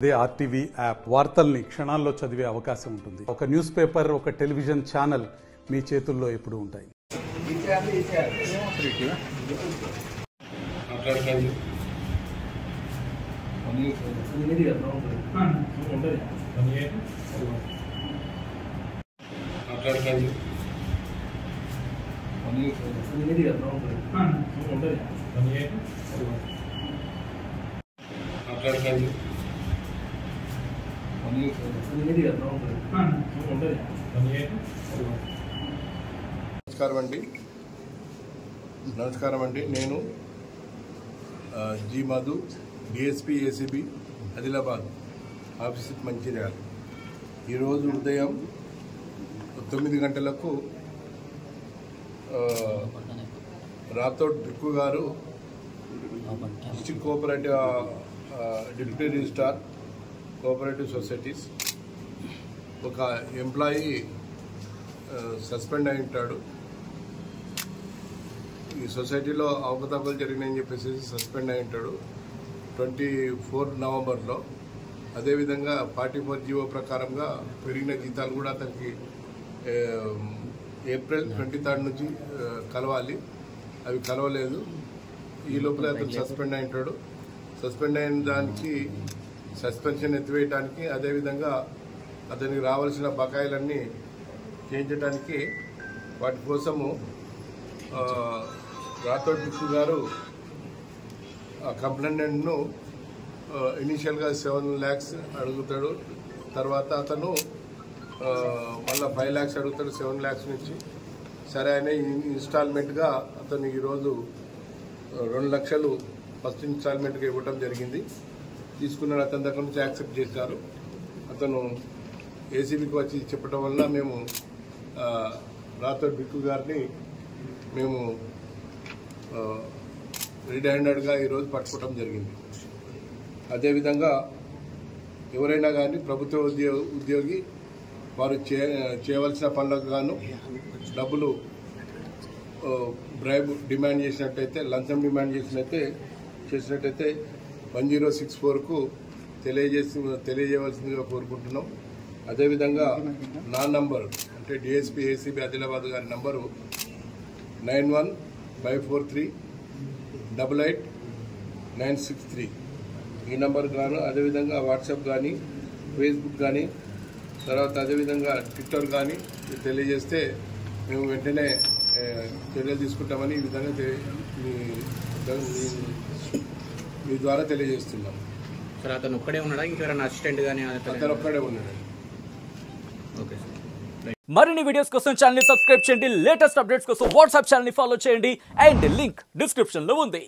అదే RTV app వార్తల్ని క్షణాల్లో చదివే అవకాశం ఉంటుంది. ఒక న్యూస్ పేపర్, ఒక టెలివిజన్ ఛానల్ మీ చేతుల్లో ఎప్పుడూ ఉంటాయి. నమస్కారం అండి. నేను G Madhu, DSP ACB Adilabad office Mancherial. ఈరోజు ఉదయం 9 గంటలకు రాథోడ్ బిక్కు గారు district cooperative deputy registrar cooperative societies ఒక ఎంప్లాయీ సస్పెండ్ అయి ఉంటాడు. ఈ సొసైటీలో అవకతవకలు జరిగినాయని చెప్పేసి సస్పెండ్ అయి ఉంటాడు 24 నవంబర్లో. అదేవిధంగా 44 జీవో ప్రకారంగా పెరిగిన జీతాలు కూడా అతనికి ఏప్రిల్ 23 నుంచి కలవాలి. అవి కలవలేదు. ఈ లోపల అతను సస్పెండ్ అయి ఉంటాడు. సస్పెండ్ అయిన దానికి సస్పెన్షన్ ఎత్తివేయడానికి, అదేవిధంగా అతనికి రావాల్సిన బకాయిలన్నీ చేయించడానికి వాటి కోసము రాథోడ్ బిక్కు గారు కంప్లైంట్ను ఇనీషియల్గా 7 lakhs అడుగుతాడు. తర్వాత అతను మళ్ళీ 5 lakhs అడుగుతాడు 7 lakhs నుంచి. సరే ఆయన ఇన్స్టాల్మెంట్గా అతను ఈరోజు 2 లక్షలు ఫస్ట్ ఇన్స్టాల్మెంట్గా ఇవ్వడం జరిగింది. తీసుకున్నాడు. అతని దగ్గర నుంచి యాక్సెప్ట్ చేశారు. అతను ఏసీబీకి వచ్చి చెప్పడం వల్ల మేము రాథోడ్ బిక్కు గారిని మేము రెడ్ హ్యాండెడ్గా ఈరోజు పట్టుకోవడం జరిగింది. అదేవిధంగా ఎవరైనా కానీ ప్రభుత్వ ఉద్యోగి వారు చేయవలసిన పనులకు గాను డబ్బులు బ్రైబ్ డిమాండ్ చేసినట్టయితే, లంచం డిమాండ్ చేసినట్టయితే 1064కు తెలియజేయవలసిందిగా కోరుకుంటున్నాం. అదేవిధంగా నా నంబర్ అంటే డిఎస్పీ ఏసీబీ ఆదిలాబాద్ గారి నంబరు 9154388963. ఈ నంబర్ గాను, అదేవిధంగా వాట్సాప్ కానీ, ఫేస్బుక్ కానీ, తర్వాత అదేవిధంగా ట్విట్టర్ కానీ తెలియజేస్తే మేము వెంటనే చర్యలు తీసుకుంటామని ఈ విధంగా మీ ద్వారా తెలియజేస్తున్నాం. సార్ అతను ఒక్కడే ఉన్నాడా, ఇంకెవరైనా అసిస్టెంట్ కానీ? అతను ఒక్కడే ఉన్నాడు. Okay sir. మరిన్ని వీడియోస్ కోసం ఛానల్ ని సబ్స్క్రైబ్ చేయండి. లేటెస్ట్ అప్డేట్స్ కోసం వాట్సాప్ ఛానల్ ని ఫాలో చేయండి. అండ్ లింక్ డిస్క్రిప్షన్ లో ఉంది.